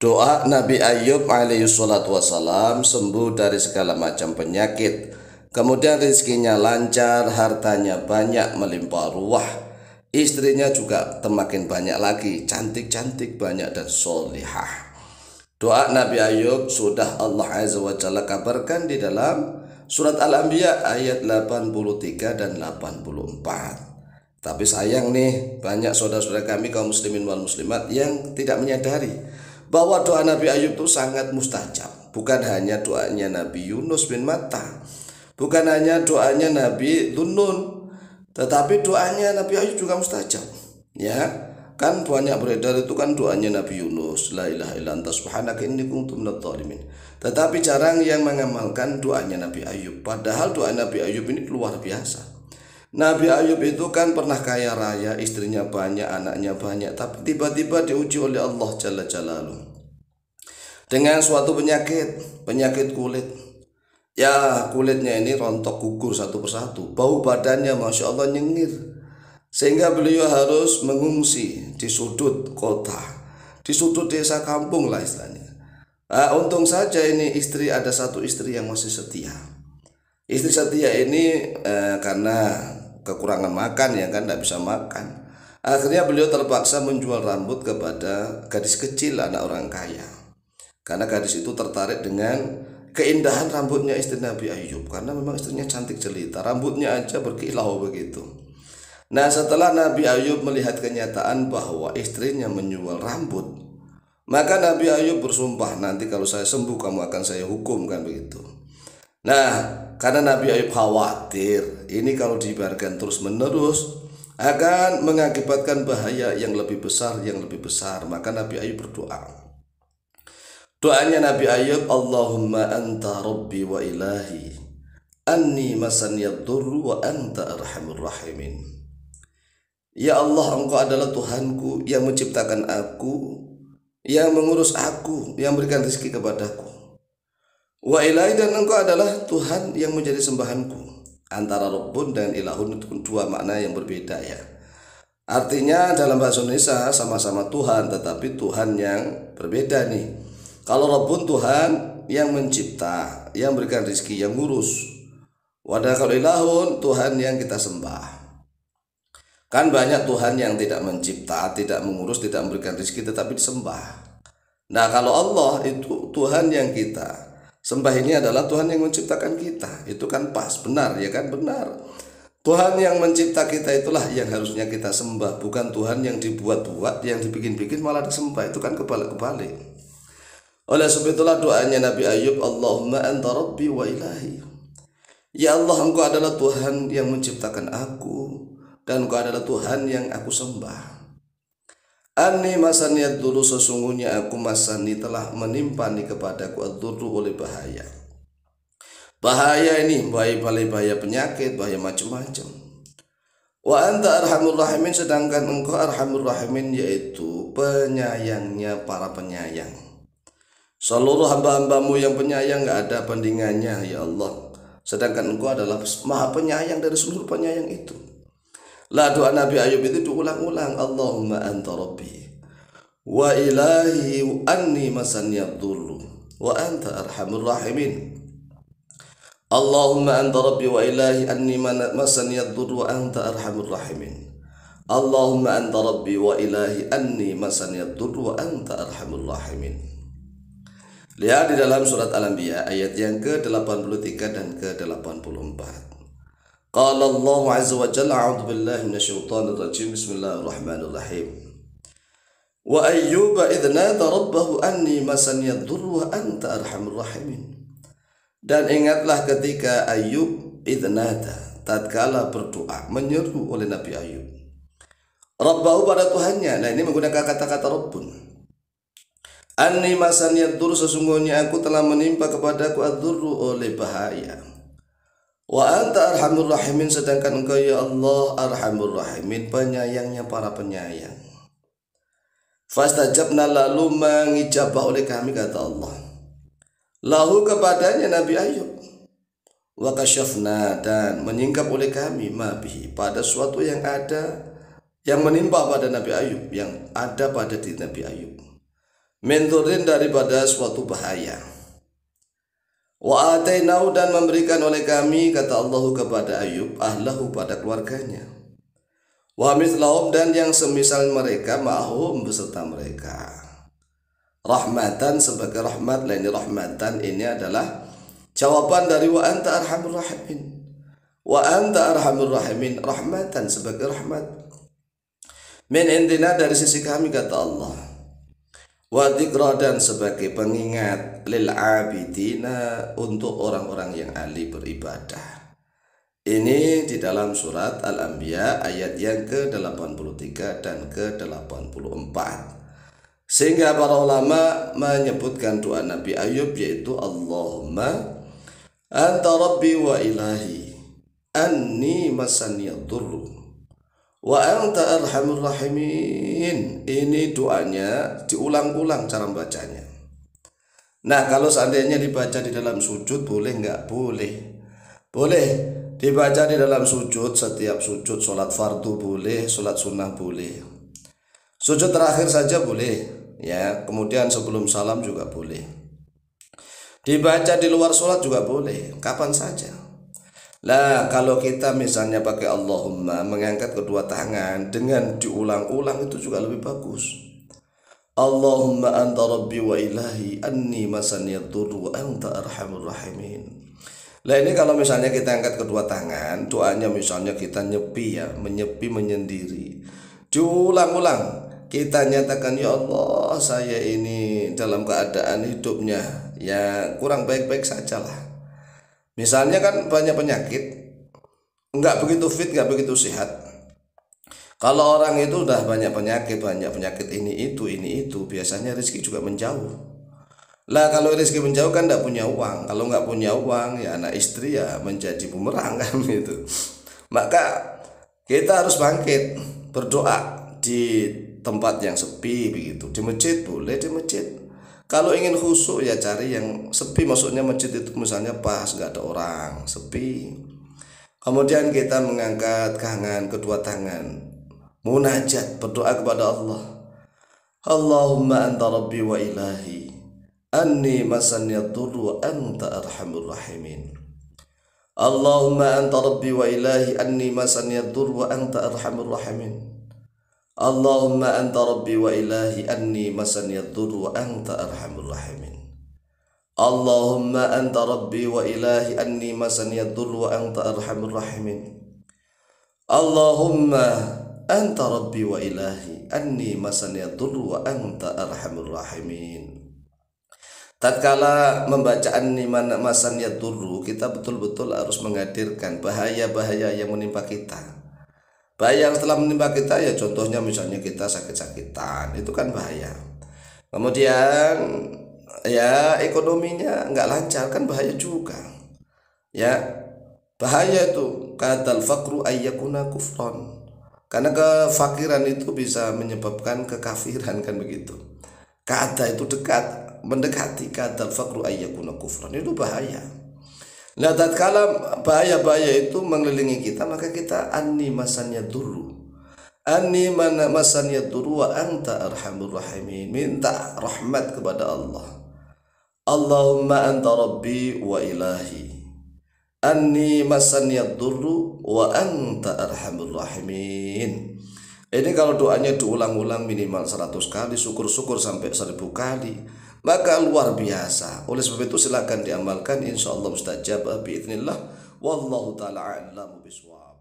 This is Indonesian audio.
Doa Nabi Ayub alaihi salatu wassalam sembuh dari segala macam penyakit. Kemudian rezekinya lancar, hartanya banyak melimpah ruah. Istrinya juga semakin banyak lagi, cantik-cantik banyak dan solihah. Doa Nabi Ayub sudah Allah Azza wa Jalla kabarkan di dalam surat Al-Anbiya ayat 83 dan 84. Tapi sayang nih, banyak saudara-saudara kami kaum muslimin wal muslimat yang tidak menyadari bahwa doa Nabi Ayub itu sangat mustajab. Bukan hanya doanya Nabi Yunus bin Matta, bukan hanya doanya Nabi Dhunnun, tetapi doanya Nabi Ayub juga mustajab. Ya, kan banyak beredar itu kan doanya Nabi Yunus, la ilaha illa anta subhanaka inni kuntu minadh dhalimin. Tetapi jarang yang mengamalkan doanya Nabi Ayub. Padahal doa Nabi Ayub ini luar biasa. Nabi Ayub itu kan pernah kaya raya, istrinya banyak, anaknya banyak, tapi tiba-tiba diuji oleh Allah Jalla Jalaluhu dengan suatu penyakit kulit. Ya, kulitnya ini rontok gugur satu persatu, bau badannya Masya Allah nyengir, sehingga beliau harus mengungsi di sudut kota, di sudut desa kampung lah istilahnya. Untung saja ini ada satu istri yang masih setia. Istri setia ini karena kekurangan makan ya kan, tidak bisa makan. Akhirnya beliau terpaksa menjual rambut kepada gadis kecil anak orang kaya. Karena gadis itu tertarik dengan keindahan rambutnya istri Nabi Ayub, karena memang istrinya cantik jelita, rambutnya aja berkilau begitu. Nah, setelah Nabi Ayub melihat kenyataan bahwa istrinya menjual rambut, maka Nabi Ayub bersumpah, nanti kalau saya sembuh kamu akan saya hukum, kan begitu. Nah, karena Nabi Ayub khawatir ini kalau dibiarkan terus menerus akan mengakibatkan bahaya yang lebih besar, maka Nabi Ayub berdoa. Doanya Nabi Ayub, Allahumma anta rabbi wa ilahi, anni masaniyad durru wa anta arhamur rahimin. Ya Allah, engkau adalah Tuhanku yang menciptakan aku, yang mengurus aku, yang memberikan rezeki kepadaku. Wa ilahi, dan engkau adalah Tuhan yang menjadi sembahanku. Antara Rabbun dan Ilahun itu dua makna yang berbeda ya. Artinya dalam bahasa Indonesia sama-sama Tuhan, tetapi Tuhan yang berbeda nih. Kalau Rabbun Tuhan yang mencipta, yang berikan rezeki, yang ngurus. Wadah kalau Ilahun Tuhan yang kita sembah. Kan banyak Tuhan yang tidak mencipta, tidak mengurus, tidak memberikan rezeki tetapi disembah. Nah, kalau Allah itu Tuhan yang kita sembah, ini adalah Tuhan yang menciptakan kita. Itu kan pas, benar ya kan, benar. Tuhan yang mencipta kita itulah yang harusnya kita sembah, bukan Tuhan yang dibuat-buat, yang dibikin-bikin malah disembah. Itu kan kebalik-kebalik. Oleh sebab itulah doanya Nabi Ayub, Allahumma anta rabbi wa ilahi. Ya Allah, engkau adalah Tuhan yang menciptakan aku, dan engkau adalah Tuhan yang aku sembah. Ani masaniyad dulu, sesungguhnya aku masani telah menimpani kepadaku ad-durru oleh bahaya. Bahaya ini bahaya penyakit, bahaya macam-macam. Wa anta arhamur rahimin, sedangkan engkau arhamur rahimin, yaitu penyayangnya para penyayang. Seluruh hamba-hambamu yang penyayang gak ada bandingannya ya Allah. Sedangkan engkau adalah maha penyayang dari seluruh penyayang itu. Lah, doa Nabi Ayub itu diulang-ulang, Allahumma anta rabbi wa ilahi anni masaniyad durru wa anta arhamur rahimin. Allahumma anta rabbi wa ilahi anni masaniyad durru wa anta arhamur rahimin. Allahumma anta rabbi wa ilahi anni masaniyad durru wa anta arhamur rahimin. Lihat di dalam surat Al-Anbiya ayat yang ke-83 dan ke-84. Qala Allah Azza wa Jalla, a'udzu billahi minasyaitonir rajim, bismillahirrahmanirrahim. Wa ayyuba idh nada rabbahu anni masaniyad durru wa anta arhamur rahimin. Dan ingatlah ketika Ayub idh nada, tatkala berdoa, menyeru oleh Nabi Ayub Rabbahu, pada Tuhannya. Nah, ini menggunakan kata-kata Rabbun. Anni masaniyad durru, sesungguhnya aku telah menimpa kepadaku ad-durru oleh bahaya. Wa anta arhamur rahimin, sedangkan engkau ya Allah arhamur rahimin, penyayangnya para penyayang. Fastajabna, lalu mengijabah oleh kami, kata Allah, lahu, kepadanya Nabi Ayub. Wa kasyafna, dan menyingkap oleh kami, mabihi, pada suatu yang ada, yang menimpa pada Nabi Ayub, yang ada pada diri Nabi Ayub. min dhurrin daripada suatu bahaya. Wa atainahu dan memberikan oleh kami, kata Allah kepada Ayub, ahlahu pada keluarganya. Wa mithlahum dan yang semisal mereka, ma'hum beserta mereka. Rahmatan sebagai rahmat, lain rahmatan ini adalah jawaban dari wa anta arhamur rahimin. Wa anta arhamur rahimin, rahmatan sebagai rahmat. Min indina dari sisi kami, kata Allah. Wa dzikra dan sebagai pengingat lil abidina untuk orang-orang yang ahli beribadah. Ini di dalam surat Al-Anbiya ayat yang ke-83 dan ke-84. Sehingga para ulama menyebutkan doa Nabi Ayub, yaitu Allahumma anta rabbi wa ilahi anni masaniyad durru wa anta arhamur rahimin. Ini doanya diulang-ulang cara bacanya. Nah, kalau seandainya dibaca di dalam sujud boleh nggak? Boleh. Boleh dibaca di dalam sujud, setiap sujud, sholat fardu boleh, sholat sunnah boleh. Sujud terakhir saja boleh, ya. Kemudian sebelum salam juga boleh. Dibaca di luar sholat juga boleh, kapan saja. Lah, kalau kita misalnya pakai Allahumma, mengangkat kedua tangan dengan diulang-ulang itu juga lebih bagus. Allahumma anta rabbi wa ilahi anni masaniyad durru wa anta arhamur rahimin. Lah, ini kalau misalnya kita angkat kedua tangan, doanya misalnya kita nyepi, ya, menyepi menyendiri, diulang-ulang kita nyatakan, ya Allah, saya ini dalam keadaan hidupnya ya kurang baik-baik saja lah. Misalnya kan banyak penyakit, nggak begitu fit, nggak begitu sehat. Kalau orang itu udah banyak penyakit ini itu, biasanya rezeki juga menjauh. Lah, kalau rezeki menjauh kan nggak punya uang. Kalau nggak punya uang, ya anak istri ya menjadi bumerang kan gitu. Maka kita harus bangkit berdoa di tempat yang sepi begitu. Di masjid boleh, di masjid. Kalau ingin khusyuk ya cari yang sepi, maksudnya masjid itu misalnya pas nggak ada orang, sepi. Kemudian kita mengangkat kedua tangan, munajat, berdoa kepada Allah. Allahumma anta rabbi wa ilahi anni masaniyad durru wa anta arhamur rahimin. Allahumma anta rabbi wa ilahi anni masaniyad durru wa anta arhamur rahimin. Allahumma anta rabbi wa ilahi anni masaniyad durru wa anta arhamur rahimin. Allahumma anta rabbi wa ilahi anni masaniyad durru wa anta arhamur rahimin. Allahumma anta rabbi wa ilahi anni masaniyad durru wa anta arhamur rahimin. Tatkala membaca anni masaniyad durru, kita betul-betul harus menghadirkan bahaya-bahaya yang menimpa kita. Bahaya yang setelah menimpa kita, ya contohnya misalnya kita sakit-sakitan, itu kan bahaya. Kemudian ya ekonominya nggak lancar, kan bahaya juga. Ya, bahaya itu kadal faqru ayyakuna kufron. Karena kefakiran itu bisa menyebabkan kekafiran, kan begitu. Kada itu dekat, mendekati, kadal faqru ayyakuna kufron, itu bahaya. Nah, tatkala bahaya-bahaya itu mengelilingi kita, maka kita anni masaniyad durru, anni masaniyad durru wa anta arhamur rahimin. Minta rahmat kepada Allah. Allahumma anta rabbi wa ilahi anni masaniyad durru wa anta arhamur rahimin. Ini kalau doanya diulang-ulang minimal 100 kali, syukur-syukur sampai 1000 kali, maka luar biasa. Oleh sebab itu silakan diamalkan, insyaallah mustajab biidznillah. Wallahu taala a'lamu bishawab.